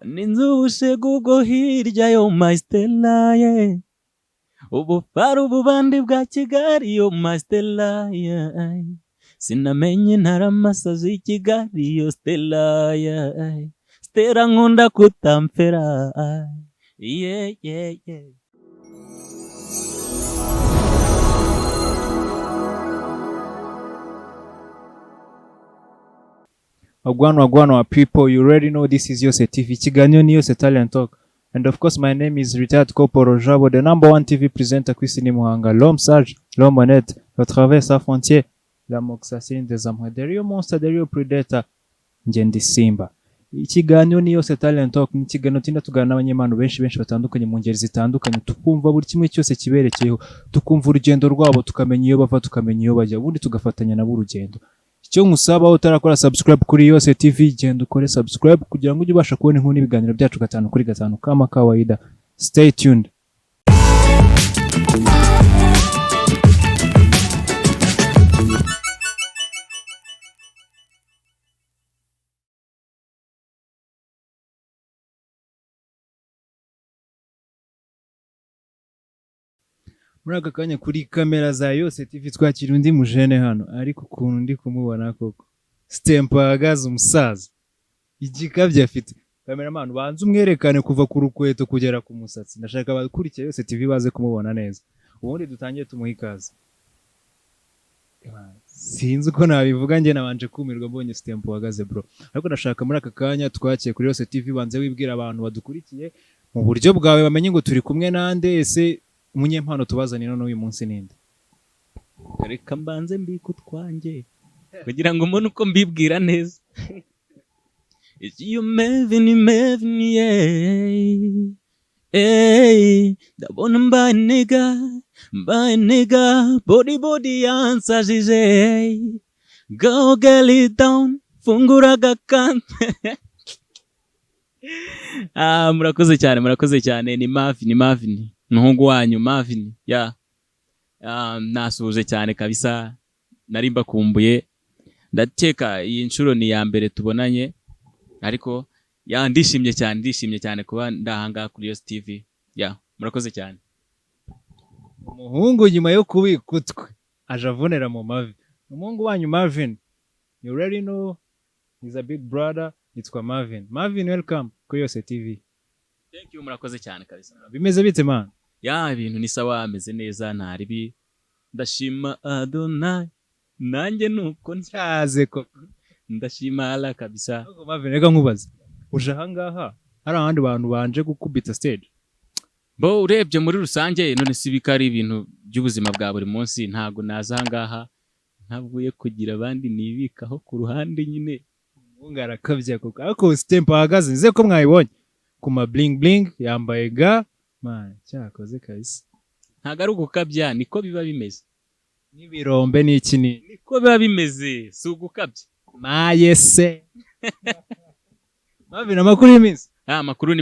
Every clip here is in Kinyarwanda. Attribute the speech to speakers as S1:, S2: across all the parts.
S1: ninzushe gugo hirya yo my Stella yeah. Ubufaro ububandi bwa Kigali yo my Stella yeah. Sinamenye ntaramasazi i Kigali yo Stella yeah. Stella nkunda kutamfera yeah yeah yeah.
S2: Wagwan people, you already know this is YOSETV. Ikiganiro ni YOSE Talent-TALK. And of course, my name is retired Corporal Jabo, the number one TV presenter kw'isi Muhanga. L'homme sage, l'homme honnête, le travers sans frontières, la moxasine des hommes. The real monster, the real predator, Ngendi Simba. Ikiganiro ni YOSE Talent-TALk. Ni ikiganiro tinda tugana n'abanyempano benshi batandukanye mu ngeri zitandukanye, tukumva buri kimwe cyose kiberekeyeho, tukumva urugendo rwabo, tukamenya iyo bava, tukamenya iyo bajya, ubundi tugafatanya nabo urugendo. Icyo nkusaba utarakora subscribe kuri YOSETV, genda ukore subscribe kugira ngo ujye ubasha kubona inkuru n'ibiganiro byacu 5 kuri 5 kama kawaida. Stay tuned. Muri aka kanya kuri kamera za YOSETV twakira undi mujene hano, ariko ukuntu ndi kumubona koko stempa ahagaze umusaza igikabye afite. Cameraman banze umwerekane kuva ku rukweto kugera ku musatsi, ndashaka abakurikiye YOSETV baze kumubona neza, ubundi dutangiye tumuha ikaze. Sinzi uko nabivuga, nge nabanje kumirwa mbonye stempa ahagaze bro, ariko ndashaka muri aka kanya twakiye kuri YOSETV banze wibwira abantu badukurikiye mu buryo bwawe bamenye ngo turi kumwe nande, ese umunyempano tubazanira none uyu munsi ninde?
S1: Reka mbanze mbiko twanjye kugira ngo umuntu uko mbibwira neza. It's you Mavin yeah. Hey, ndabona mbaye nigga body ansajije. Go get it down, fungura gakante. Murakoze cyane, ni Mavin. Muhungu wanyu Mavin ya nasuje cyane kabisa, nari mbakumbuye. Ndateka iyi nshuro ni ya mbere tubonanye, ariko ya ndishimye cyane kuba ndahanga kuri YOSETV ya. Murakoze cyane.
S2: Umuhungu nyuma yo kubikutwe aje avunera mu mavi. Umuhungu wanyu Mavin, you already know he's a big brother. Yitwa Mavin. Welcome kuri YOSETV.
S1: Thank you, murakoze cyane kabisa.
S2: Bimeze bite man?
S1: Ya ibintu ni sawa, ameze neza, ntaribi. Ndashima Adonai, nanjye nuko ntyaze ko ndashima ala kabisa.
S2: Ahubwo Mavin, reka nkubaze, uje ahangaha hari abandi bantu banje gukubita stage?
S1: Bo urebye muri rusange none sibikari ibintu by'ubuzima bwa buri munsi, ntago naza ahangaha ntavuye kugira abandi nibikaho ku ruhande nyine.
S2: Ngara kabya koko, ariko stempa ahagaze nze ko mwayibonye kuma bling yambaye ga man, cyakoze kabisa.
S1: Ntago ari ugukabya, niko biba bimeze.
S2: N'ibirombe n'iki
S1: niko biba bimeze, si ugukabya.
S2: Mayese. Mavin, amakuru y'iminsi?
S1: Amakuru ni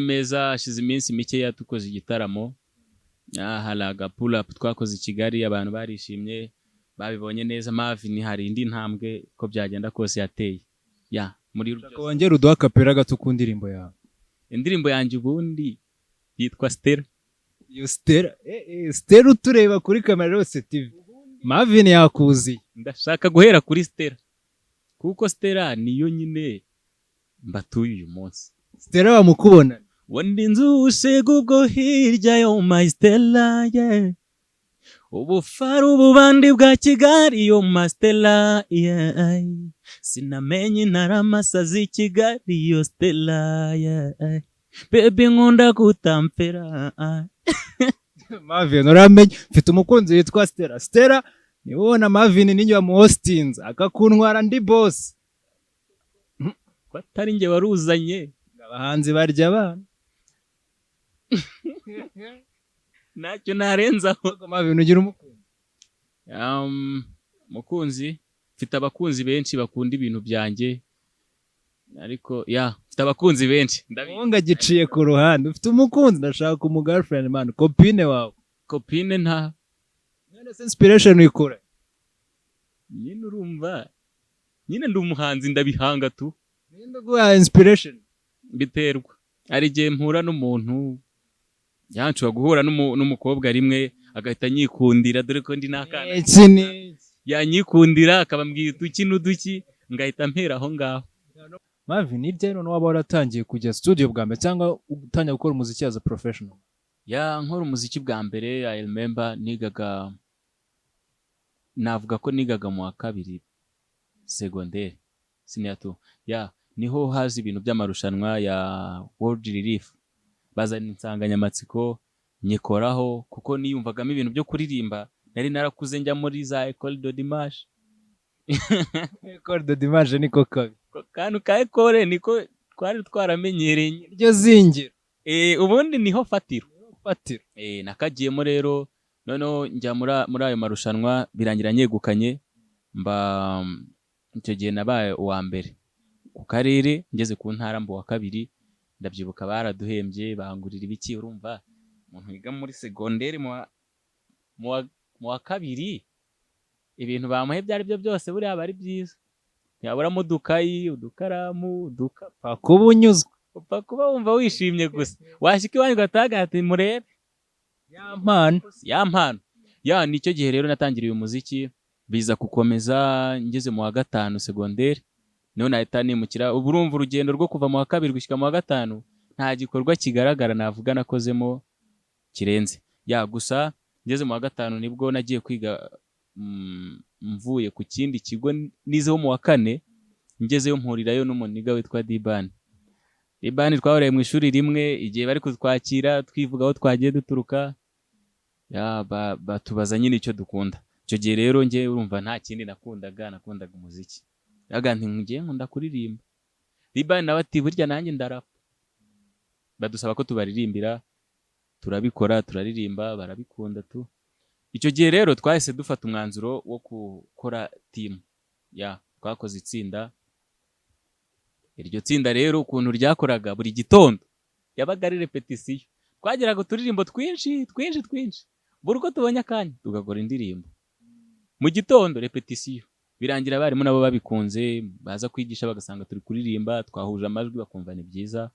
S1: meza, ashize iminsi mike tukoze igitaramo. Halaga pull up twakoze i Kigali, abantu barishimye, babibonye neza. Mavin hari indi ntambwe ko byagenda kose yateye. Ya, muri
S2: rujyo. Kongera uduha kapera gato ku ndirimbo yawe.
S1: Indirimbo yanjye ubundi yitwa Stella.
S2: Yo Stella, Stella utureba kuri kamera YOSETV. Mavin yakuzi.
S1: Ndashaka guhera kuri Stella, kuko Stella niyo nyine mbatuye uyu munsi.
S2: Stella bamukubona.
S1: Wandi nzushe gugo hirya yo my Stella yeah. Ubufaro ububandi bwa Kigali yo my Stella yeah. Sinamenye ntaramasazi i Kigali yo Stella yeah. Baby nkunda kutamfera.
S2: Mavin, uramenye mfite umukunzi witwa Stella. Stella ni wowe na Mavin ninyo mu hostinze akakuntwara ndi boss.
S1: Ko atari nge waruzanye.
S2: Abahanzi barya abana.
S1: Nacyo narenzaho.
S2: Mavin, ugira umukunzi?
S1: Mukunzi mfite abakunzi benshi bakunda ibintu byanjye, ariko ya mfite abakunzi benshi.
S2: Ndabonga giciye ku ruhande. Ufite umukunzi? Ndashaka umu girlfriend man, copine wawe.
S1: Copine nta.
S2: None inspiration uyikura?
S1: Nyine urumva, nyine ndi umuhanzi ndabihanga tu.
S2: Ndaguha inspiration.
S1: biterwa. Hari igihe mpura n'umuntu yanshobora guhura n'umukobwa rimwe agahita anyikundira dore ko ndi n'akana. Yanyikundira akabambwira uduki n'uduki ngahita mpera aho ngaho.
S2: Mavin, ni ryari none waba waratangiye kujya studio bwa mbere cyangwa utangiye gukora umuziki as a professional?
S1: Nkora umuziki bwa mbere I remember navuga ko nigaga mu wa kabiri secondaire senior 2. Niho hazi ibintu by'amarushanwa ya World Relief. Bazana insanganyamatsiko nyikoraho kuko niyumvagamo ibintu byo kuririmba. Nari narakuze njya muri za École de Dimanche.
S2: École de Dimanche niko kabi.
S1: Kantu ka école niko twari twaramenyereye
S2: iryo zingiro.
S1: Ubundi niho fatiro.
S2: Nakagiyemo
S1: rero noneho njya muri ayo marushanwa birangira nyegukanye mba icyo gihe nabaye uwa mbere ku karere ngeze ku ntara mbo wa kabiri. Ndabyibuka baraduhembye bangurira ibiki. Urumva umuntu wiga muri secondaire mu wa kabiri ibintu bamuhe byari byo byose buriya bari byiza. Yaburamo udukayi, udukaramu, udukapa,
S2: kuba unyuzwe,
S1: kuba wumva wishimye gusa. Washyika iwanyu ugataga ati murebe ya mpano. Nicyo gihe rero natangiriye umuziki biza gukomeza ngeze mu wa gatanu secondaire. Niho nahita nimukira. Ubu urumva urugendo rwo kuva mu wa kabiri gushyika mu wa gatanu nta gikorwa kigaragara navuga nakozemo kirenze. Gusa ngeze mu wa gatanu nibwo nagiye kwiga mvuye ku kindi kigo nizeho mu wa kane. Ngezeyo mpurirayo n'umuniga witwa Dibani. Twahoreye mu ishuri rimwe igihe bari kutwakira twivuga aho twagiye duturuka. Batubaza nyine icyo dukunda. Icyo gihe rero ngiye urumva nta kindi nakundaga umuziki. Ngiye nkunda kuririmba. Dibani nawe ati burya nanjye ndarapa. Badusaba ko tubaririmbira turabikora turaririmba barabikunda tu. Icyo gihe rero twahise dufata umwanzuro wo gukora team. Twakoze itsinda. Iryo tsinda rero ukuntu ryakoraga buri gitondo yabaga ari repetition. Twageraga turirimbo twinshi. Buri uko tubonye akanya tugakora indirimbo. Mu gitondo repetition. Birangira abarimu nabo babikunze baza kwigisha bagasanga turi kuririmba twahuje amajwi bakumva ni byiza.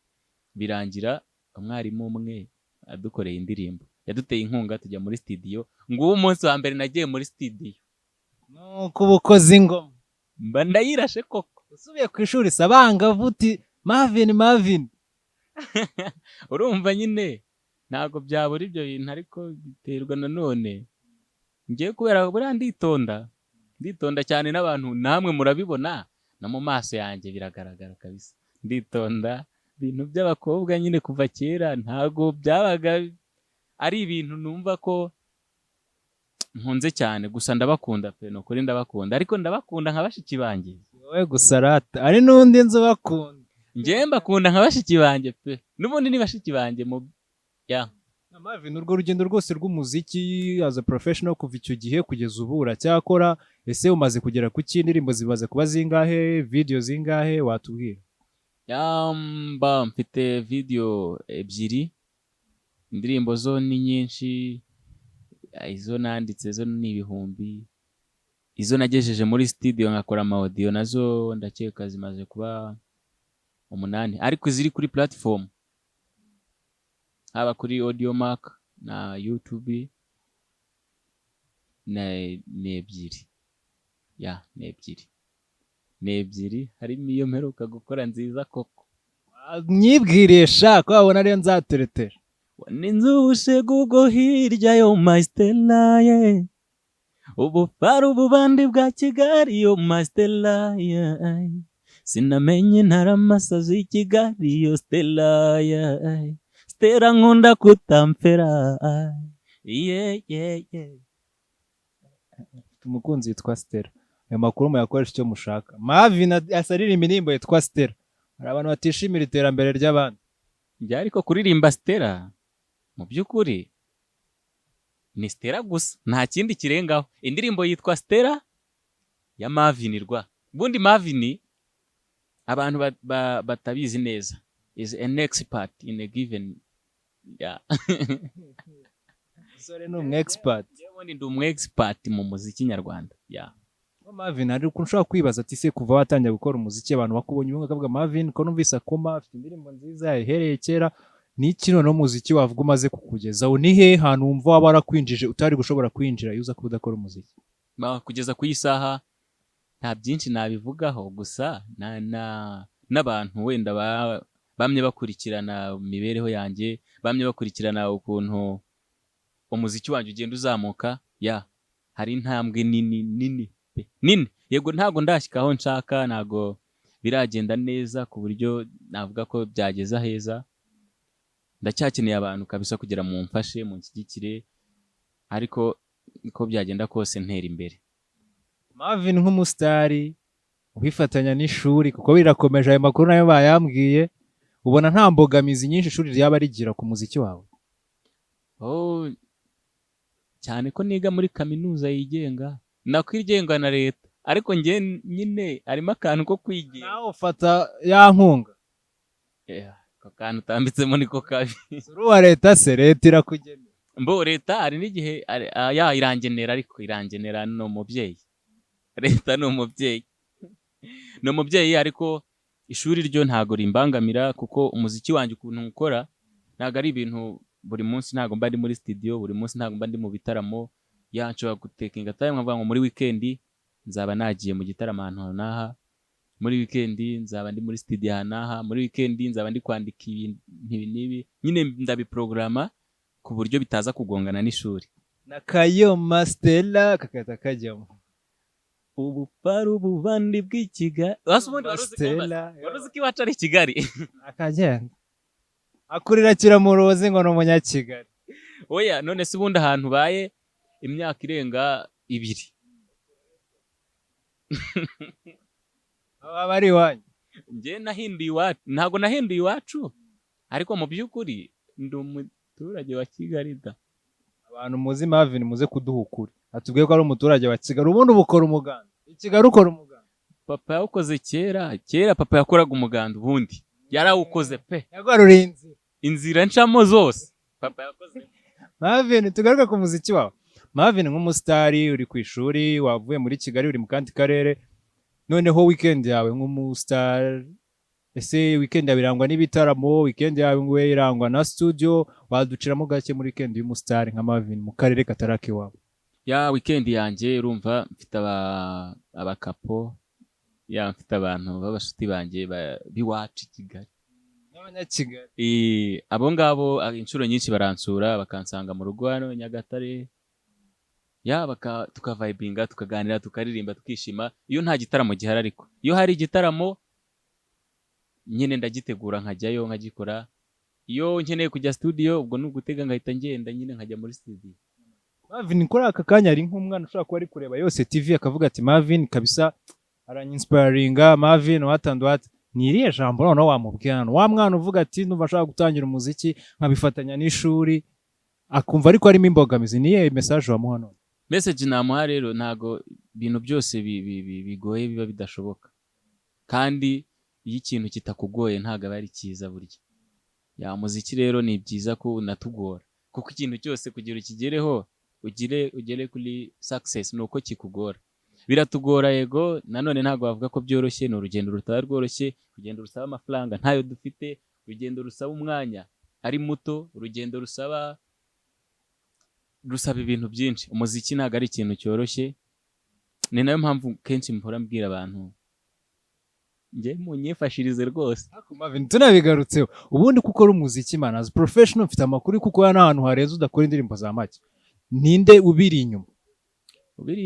S1: Birangira umwarimu umwe adukoreye indirimbo. Yaduteye inkunga tujya muri studio. Nguwo umunsi wa mbere nagiye muri studio.
S2: Nuko ubukoze ingoma.
S1: Mba ndayirashe koko.
S2: Usubiye ku ishuri sabanga vuti Mavin.
S1: Urumva nyine ntago byabura ibyo bintu ariko biterwa nanone. Ngiye kubera buriya nditonda cyane n'abantu namwe murabibona no mu maso yanjye biragaragara kabisa. Nditonda ibintu by'abakobwa nyine kuva kera ntago byabaga ari ibintu numva ko nkunze cyane. Gusa ndabakunda pe no kuri ndabakunda ariko ndabakunda nka bashiki banjye.
S2: Wowe gusarata ari nundi nzo bakunda.
S1: Ngiye mbakunda nka bashiki banjye pe. Nubundi ni bashiki banjye mu
S2: Mavin, urwo rugendo rwose rw'umuziki as a professional kuva icyo gihe kugeza ubu uracyakora. Ese umaze kugera ku cy'indirimbo zibaze kuba zingahe, video zingahe watubwira?
S1: Mfite video ebyiri. Indirimbo zo ni nyinshi. Izo nanditse zo ni ibihumbi. Izo nagejeje muri studio nkakora ama audio nazo ndakeka zimaze kuba 8. Ariko ziri kuri platform haba kuri Audiomack na YouTube ni ebyiri. Ni ebyiri. Harimo iyo mperuka gukora nziza koko.
S2: Nyibwiresha ko wabona ariyo nzateretera.
S1: Ninzushe gugo hirya yo my Stella ye. Ubufaru bubandi bwa Kigali yo my Stella ye. Sinamenye ntaramasazi Kigali yo Stella ye. Stella nkunda kutampera.
S2: Tumukunzi yitwa Stella. Ayo makuru muyakoresha icyo mushaka. Mavin asaririmba indirimbo yitwa Stella. Hari abantu batishimira iterambere ry'abandi.
S1: Njye ariko kuririmba Stella mu by'ukuri ni Stella gusa nta kindi kirengaho. Indirimbo yitwa Stella ya Mavin rwa. Bundi Mavin abantu batabizi neza is an expert in a given
S2: Sore no expert.
S1: Yewe ndi expert mu muziki nyarwanda.
S2: Mavin ari ukuntu ushobora kwibaza ati se kuva watangira gukora umuziki abantu bakubonye ubunga kavuga Mavin ko numvise akoma afite indirimbo nziza yahereye kera n'iki none umuziki wavuga umaze kukugezaho ni he hantu wumva waba warakwinjije utari gushobora kwinjira iyo uza kuba udakora umuziki
S1: kugeza ku isaha nta byinshi nabivugaho gusa n'abantu wenda bamye bakurikirana imibereho yanjye bamye bakurikirana ukuntu umuziki wanjye ugenda uzamuka hari intambwe nini yego ntago ndashyikaho nshaka ntago biragenda neza ku buryo navuga ko byageza heza ndacyakeneye abantu kabisa kugira mu mfashe mu nshyigikire ariko uko byagenda kose ntera imbere.
S2: Mavin nk'umusitari ubifatanya n'ishuri kuko birakomeje ayo makuru nayo bayambwiye ubona nta mbogamizi nyinshi ishuri ryaba rigira ku muziki wawe?
S1: Cyane ko niga muri kaminuza yigenga nakwigenga na leta ariko njye nyine harimo akantu ko kwigira
S2: nawe ufata ya nkunga
S1: ako kantu utambitsemo niko kabi
S2: uruwa leta se leta irakugenera
S1: leta hari n'igihe irangenera ariko irangenera ni umubyeyi leta ni umubyeyi ariko ishuri ryo ntago rimbangamira kuko umuziki wanjye ukuntu ukora ntago ari ibintu buri munsi ntago mba ndi muri studio buri munsi ntago mba ndi mu bitaramo nshobora gutekinga time nkavuga ngo muri weekend nzaba nagiye mu gitaramo ahantu naha muri weekend nzaba ndi muri studio naha muri weekend nzaba ndi kwandika ibintu nibi nyine ndabiprograma ku buryo bitaza kugongana n'ishuri
S2: nakayo mastela kakata kajyamo
S1: ubuparu bubandi bw'ikigali waruzi ko iwacu ari Kigali
S2: akagenda akurira kiramurozi ngo ni umunyakigali
S1: oya none se ubundi ahantu ubaye imyaka irenga 2
S2: aba ari iwanyu
S1: njye nahinduye iwacu ntago nahinduye iwacu ariko mu by'ukuri ndi umuturage wa Kigali da
S2: abantu muzi Mavin muze kuduha ukuri atubwiye ko ari umuturage wa Kigali ubundi ubukora umuganda Kigali ukora umuganda
S1: papa yawukoze kera papa yakoraga umuganda ubundi yarawukoze pe
S2: yagwarura
S1: inzira ncamo zose papa yakoze.
S2: Mavin tugaruka ku muziki wawe Mavin nk'umusitari uri ku ishuri wavuye muri Kigali uri mu kandi karere noneho weekend yawe nk'umusitari ese weekend yawe irangwa n'ibitaramo weekend yawe ngo irangwa na studio waduciramo gake muri weekend y'umusitari nka Mavin mu karere kataraki wawe
S1: weekend yanjye urumva mfite abakapo mfite abantu b'abashuti banjye biwacu Kigali
S2: n'abanyakigali
S1: abo ngabo inshuro nyinshi baransura bakansanga mu rugo hano Nyagatare tukavibinga tukaganira tukaririmba tukishima iyo nta gitaramo gihari ariko iyo hari igitaramo nyine ndagitegura nkajyayo nkagikora iyo nkeneye kujya studio ubwo n'ugutega ngahita ngenda nyine nkajya muri studio.
S2: Mavin kuri aka kanya ari nk'umwana ushaka kuba ari kureba YOSE TV akavuga ati Mavin kabisa aranyinspiringa Mavin watandwate ni iriya jambo noneho wamubwira wa mwana uvuga ati ndumva ashaka gutangira umuziki nkabifatanya n'ishuri akumva ariko harimo imbogamizi niye message wamuha none?
S1: Message namuha rero ntago ibintu byose bigoye biba bidashoboka kandi iyo ikintu kitakugoye ntago aba ari cyiza burya muziki rero ni byiza ko unatugora kuko ikintu cyose kugira ukigereho ugere kuri success nuko kikugora biratugora yego nanone ntago bavuga ko byoroshye ni urugendo rutaba rworoshye urugendo rusaba amafaranga ntayo dufite urugendo rusaba umwanya ari muto urugendo rusaba ibintu byinshi umuziki ntago ari ikintu cyoroshye ni nayo mpamvu kenshi mpora mbwira abantu njye munyifashirize rwose
S2: Mavin tunabigarutseho ubundi kuko ari umuziki man as professional mfite amakuru kuko yana ahantu hareza udakora indirimbo za make ninde ubiri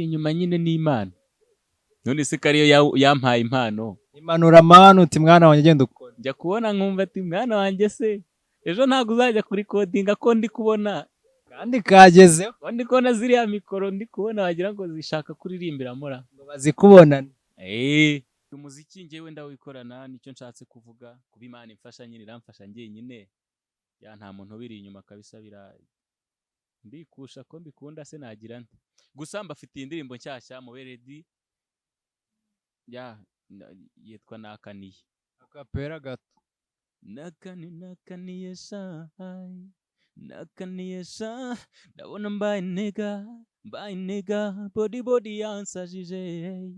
S2: inyuma
S1: nyine ni Imana none se kariyo yampaye impano
S2: imanura manu uti mwana wanjye genda ukora
S1: njya kubona nkumva ati mwana wanjye se ejo ntago uzajya kuri codinga ko ndi kubona
S2: kandi kagezeho
S1: ndi kubona ziriya mikoro ndi kubona wagira ngo zishaka kuririmbira mura
S2: ngo bazikubonana
S1: umuziki njyewe ndawikorana nicyo nshatse kuvuga kuba Imana imfasha nyine iramfasha njyenyine nta muntu ubiri inyuma kabisa ndikusha ko mbikunda se nagira nte gusa mbafitiye indirimbo nshyashya mu ready yitwa nakaniye
S2: akapera gato
S1: nakaniye sha ndabona mbaye nega Bye nigga, body yansajije.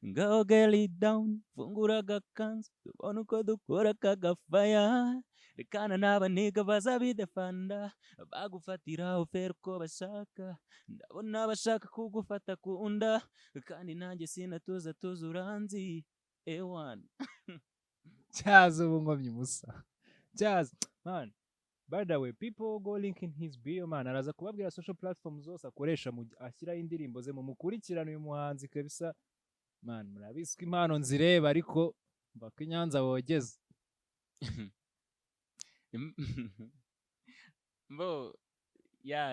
S1: Ngaho girl it down, fungura agakanzu, tubone uko dukora kagafaya. Rekana n'abaniga bazabidefanda, bagufatira ufera uko bashaka. Ndabona bashaka kugufata ku nda, kandi nanjye sinatuza uranzi. Ewan.
S2: Cyaza ubu ngomye umusa. Cyaza. Man, by the way, people go link in his bio, man. Araza kubabwira social platforms zose akoresha ashyiraho indirimbo ze, mumukurikirana uyu muhanzi kabisa. Man, murabizi ko impano nzireba ariko mbaka inyanza wogeze.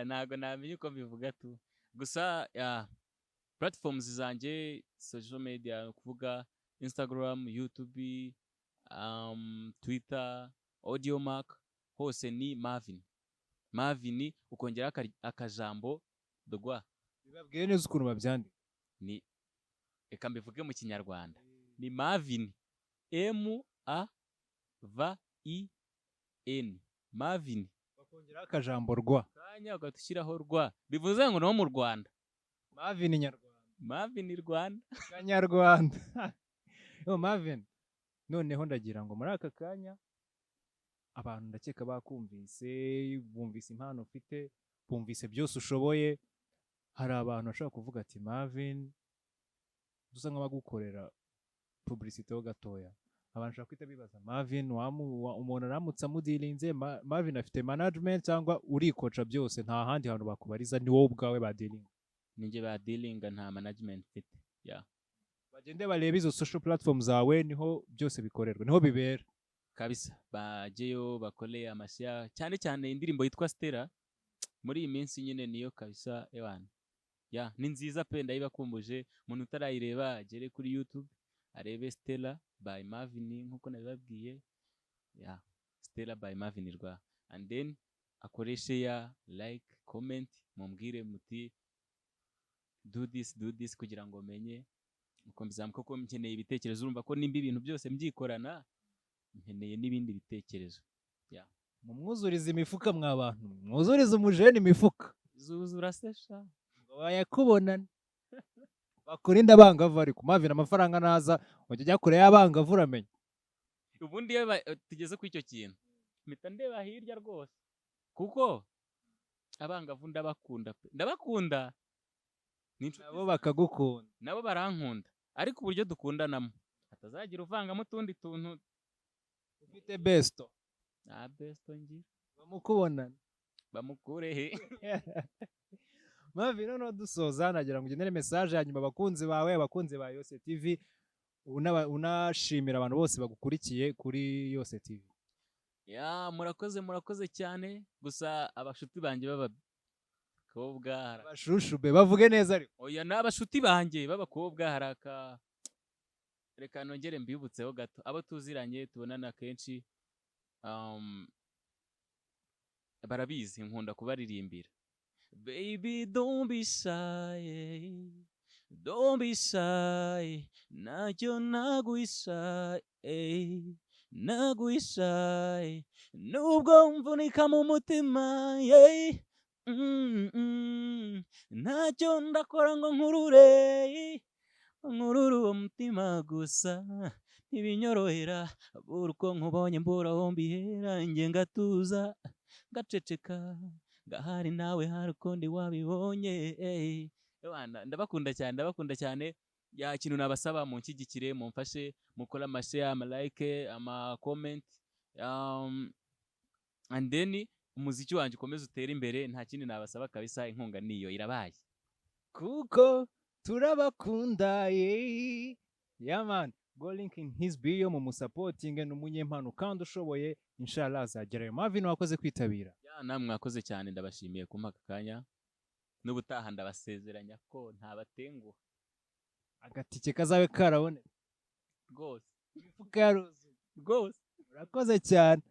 S1: Ntago namenye uko mbivuga tu. Gusa platforms zanjye social media kuvuga Instagram, YouTube, Twitter, Audiomack, hose ni Mavin. Mavin ukongera akajambo dogwa.
S2: Bibabwiye neza ukuntu babyandika.
S1: Ni eka mbivuge mu kinyarwanda. Ni Mavin. M-A-V-I-N. Mavin.
S2: Bakongera akajambo rwa.
S1: Kanya ugatushyiraho rwa. Bivuze ngo no mu Rwanda.
S2: Mavin Nyarwanda.
S1: Mavin Rwanda.
S2: Kanyarwanda. Yo Mavin. Noneho ndagira ngo muri aka kanya abantu ndakeka bakumvise, bumvise impano ufite, bumvise byose ushoboye. Hari abantu bashaka kuvuga ati Mavin dusa nk'abagukorera publicité ho gatoya. Abantu bashaka kwita bibaza Mavin umuntu aramutse amudilinze, Mavin afite management cyangwa urikoca byose, nta handi hantu bakubariza, ni wowe ubwawe badilinga?
S1: Ninjye badilinga, nta management mfite.
S2: Bagende barebe izo social platforms zawe, niho byose bikorerwa, niho bibera
S1: kabisa. Bajeyo bakole amashya, cyane cyane indirimbo yitwa Stella muri iyi minsi nyine niyo kabisa ewana. Ni nziza pe, ndayibakumbuje. Umuntu utarayireba agere kuri YouTube arebe Stella by Mavin nkuko nabibabwiye. Stella by Mavin rwa, and then akoreshe like, comment, mumbwire muti do this kugira ngo menye uko mbizamuka, ko mkeneye ibitekerezo. Urumva ko nimba ibintu byose mbyikorana, nkeneye n'ibindi bitekerezo.
S2: Mumwuzuriza imifuka mw'abantu, mwuzuriza umujeni imifuka.
S1: Zuzura sesha
S2: ngo bayakubonana. Bakurinda abangavu ariko Mavin amafaranga naza wajya kure y'abangavu uramenye.
S1: Ubundi tugeze ku icyo kintu mpita ndeba hirya rwose, kuko abangavu ndabakunda
S2: nabo bakagukunda,
S1: nabo barankunda, ariko uburyo dukundanamo hatazagira uvangamo utundi tuntu.
S2: Ufite besto
S1: ngira
S2: bamukubonana
S1: bamukurehe.
S2: Mavin, no dusoza nagira ngo ugenere message hanyuma abakunzi bawe, abakunzi ba Yose TV, unashimira abantu bose bagukurikiye kuri Yose TV.
S1: Murakoze cyane. Gusa abashuti banjye b'abakobwa,
S2: abashushu be bavuge neza ariko.
S1: Oya, n'abashuti banjye b'abakobwa haraka, reka nongere mbibutseho gato. Abo tuziranye tubonana kenshi, barabizi nkunda kubaririmbira. Baby don't be shy, don't be shy, najyo naguhisha, naguhisha, nubwo mvunika mu mutima, ntacyo ndakora ngo nkurure uwo mutima gusa, ntibinyorohera buri uko nkubonye mbura aho mbihera, njye ngatuza ngaceceka, ngahari nawe hari ukundi wabibonye. Ndabakunda cyane. Ikintu nabasaba munshyigikire, mumfashe, mukora amashare, amalike, comment, and then umuziki wanjye ukomeze utere imbere. Nta kindi nabasaba kabisa, inkunga niyo irabaye,
S2: kuko turabakunda. Man, go link in his bio, mumusupporting, n'umunyempano kandi ushoboye, inshallah azagerayo. Mavin, wakoze kwitabira.
S1: Namwe mwakoze cyane, ndabashimiye kumpa aka kanya, n'ubutaha ndabasezeranya ko ntabatenguha,
S2: agatike kazabe karabone
S1: rwose,
S2: imifuka yaruzuye
S1: rwose.
S2: Murakoze cyane.